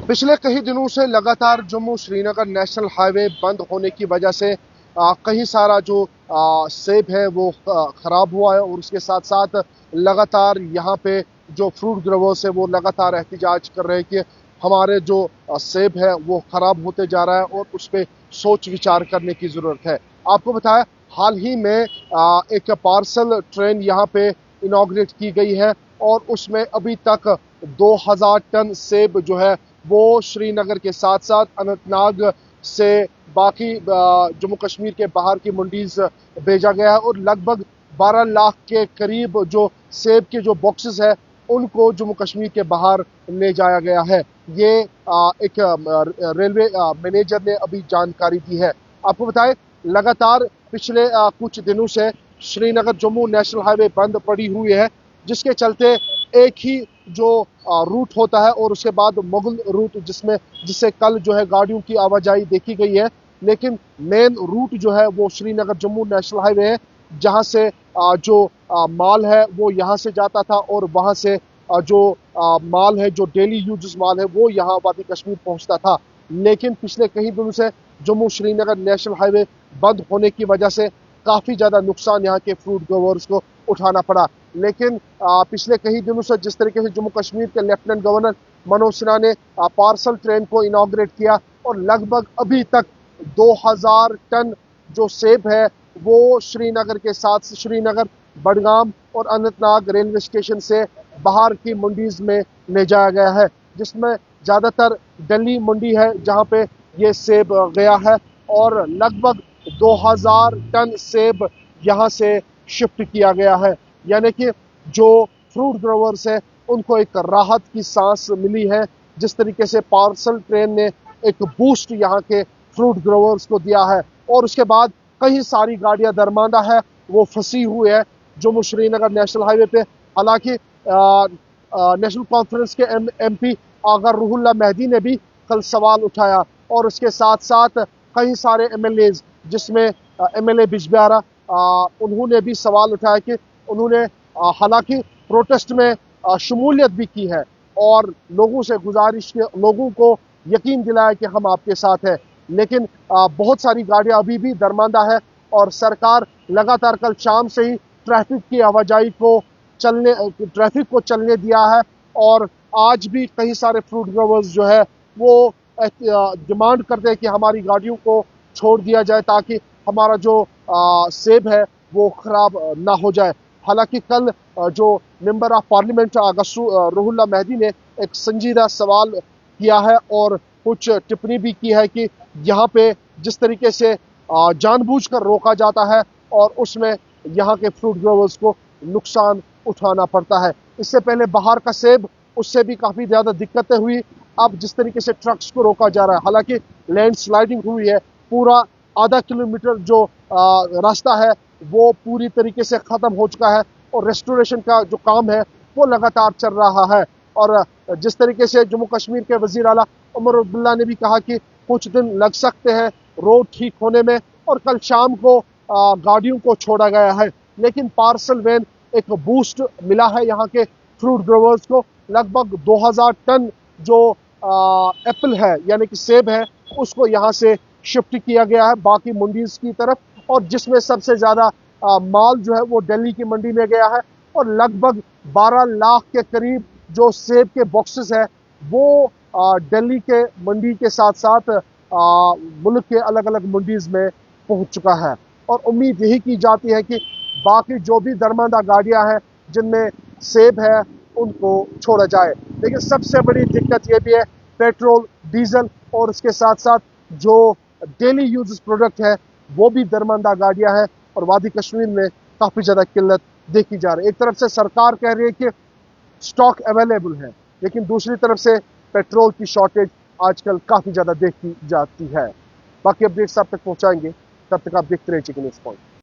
पिछले कई दिनों से लगातार जम्मू श्रीनगर नेशनल हाईवे बंद होने की वजह से कहीं सारा जो सेब है वो खराब हुआ है और उसके साथ साथ लगातार यहाँ पे जो फ्रूट ग्रोवर्स है वो लगातार एहतिजाज कर रहे हैं कि हमारे जो सेब है वो खराब होते जा रहा है और उस पर सोच विचार करने की जरूरत है। आपको बताया हाल ही में एक पार्सल ट्रेन यहाँ पे इनॉग्रेट की गई है और उसमें अभी तक 2000 टन सेब जो है वो श्रीनगर के साथ साथ अनंतनाग से बाकी जम्मू कश्मीर के बाहर की मंडीज भेजा गया है और लगभग 12 लाख के करीब जो सेब के जो बॉक्सेस है उनको जम्मू कश्मीर के बाहर ले जाया गया है। ये एक रेलवे मैनेजर ने अभी जानकारी दी है। आपको बताएं लगातार पिछले कुछ दिनों से श्रीनगर जम्मू नेशनल हाईवे बंद पड़ी हुई है, जिसके चलते एक ही जो रूट होता है और उसके बाद मुगल रूट जिससे कल जो है गाड़ियों की आवाजाही देखी गई है, लेकिन मेन रूट जो है वो श्रीनगर जम्मू नेशनल हाईवे है, जहां से जो माल है वो यहां से जाता था और वहां से जो माल है जो डेली यूजेस माल है वो यहाँ वादी कश्मीर पहुंचता था। लेकिन पिछले कई दिनों से जम्मू श्रीनगर नेशनल हाईवे बंद होने की वजह से काफी ज्यादा नुकसान यहाँ के फ्रूट ग्रोवर्स को उठाना पड़ा। लेकिन पिछले कई दिनों से जिस तरीके से जम्मू कश्मीर के लेफ्टिनेंट गवर्नर मनोज सिन्हा ने पार्सल ट्रेन को इनॉग्रेट किया और लगभग अभी तक 2000 टन जो सेब है वो श्रीनगर के साथ श्रीनगर, बडगाम और अनंतनाग रेलवे स्टेशन से बाहर की मंडीज में ले जाया गया है, जिसमें ज्यादातर दिल्ली मंडी है जहां पे ये सेब गया है और लगभग 2000 टन सेब यहां से शिफ्ट किया गया है। यानी कि जो फ्रूट ग्रोवर्स है उनको एक राहत की सांस मिली है। जिस तरीके से पार्सल ट्रेन ने एक बूस्ट यहाँ के फ्रूट ग्रोवर्स को दिया है और उसके बाद कई सारी गाड़ियां दरमांदा है वो फंसी हुई है जम्मू श्रीनगर नेशनल हाईवे पे। हालांकि नेशनल कॉन्फ्रेंस के एमपी आगा रूहुल्ला मेहदी ने भी कल सवाल उठाया और उसके साथ साथ कई सारे एमएलए जिसमें एमएलए बिजबियारा उन्होंने भी सवाल उठाया कि उन्होंने हालांकि प्रोटेस्ट में शमूलियत भी की है और लोगों से गुजारिश के लोगों को यकीन दिलाया कि हम आपके साथ हैं, लेकिन बहुत सारी गाड़ियां अभी भी दरमांदा है और सरकार लगातार कल शाम से ही ट्रैफिक को चलने दिया है और आज भी कई सारे फ्रूट ग्रोवर्स जो है वो डिमांड करते हैं कि हमारी गाड़ियों को छोड़ दिया जाए ताकि हमारा जो सेब है वो खराब ना हो जाए। हालांकि कल जो member of parliament Ruhullah Mehdi ने एक संजीदा सवाल किया है और कुछ टिप्पणी भी की है कि यहाँ पे जिस तरीके से जानबूझकर रोका जाता है और उसमें यहाँ के फ्रूट ग्रोवर्स को नुकसान उठाना पड़ता है। इससे पहले बाहर का सेब उससे भी काफी ज्यादा दिक्कतें हुई। अब जिस तरीके से ट्रक्स को रोका जा रहा है, हालांकि लैंडस्लाइडिंग हुई है, पूरा आधा किलोमीटर जो रास्ता है वो पूरी तरीके से खत्म हो चुका है और रेस्टोरेशन का जो काम है वो लगातार चल रहा है। और जिस तरीके से जम्मू कश्मीर के वजीर आला उमर अब्दुल्ला ने भी कहा कि कुछ दिन लग सकते हैं रोड ठीक होने में और कल शाम को गाड़ियों को छोड़ा गया है, लेकिन पार्सल वैन एक बूस्ट मिला है यहाँ के फ्रूट ग्रोवर्स को। लगभग 2000 टन जो एप्पल है यानी कि सेब है उसको यहाँ से शिफ्ट किया गया है बाकी मंडीज की तरफ और जिसमें सबसे ज्यादा माल जो है वो दिल्ली की मंडी में गया है और लगभग 12 लाख के करीब जो सेब के बॉक्सेस है वो दिल्ली के मंडी के साथ साथ मुल्क के अलग अलग मंडीज में पहुंच चुका है और उम्मीद यही की जाती है कि बाकी जो भी दरमांदा गाड़ियां हैं जिनमें सेब है उनको छोड़ा जाए। लेकिन सबसे बड़ी दिक्कत ये भी है पेट्रोल, डीजल और इसके साथ साथ जो डेली यूज प्रोडक्ट है वो भी दरमांदा गाड़ियां हैं और वादी कश्मीर में काफी ज्यादा किल्लत देखी जा रही है। एक तरफ से सरकार कह रही है कि स्टॉक अवेलेबल है, लेकिन दूसरी तरफ से पेट्रोल की शॉर्टेज आजकल काफी ज्यादा देखी जाती है। बाकी अपडेट्स आप तक पहुंचाएंगे, तब तक आप देखते रहिए चिकन न्यूज़ पॉइंट।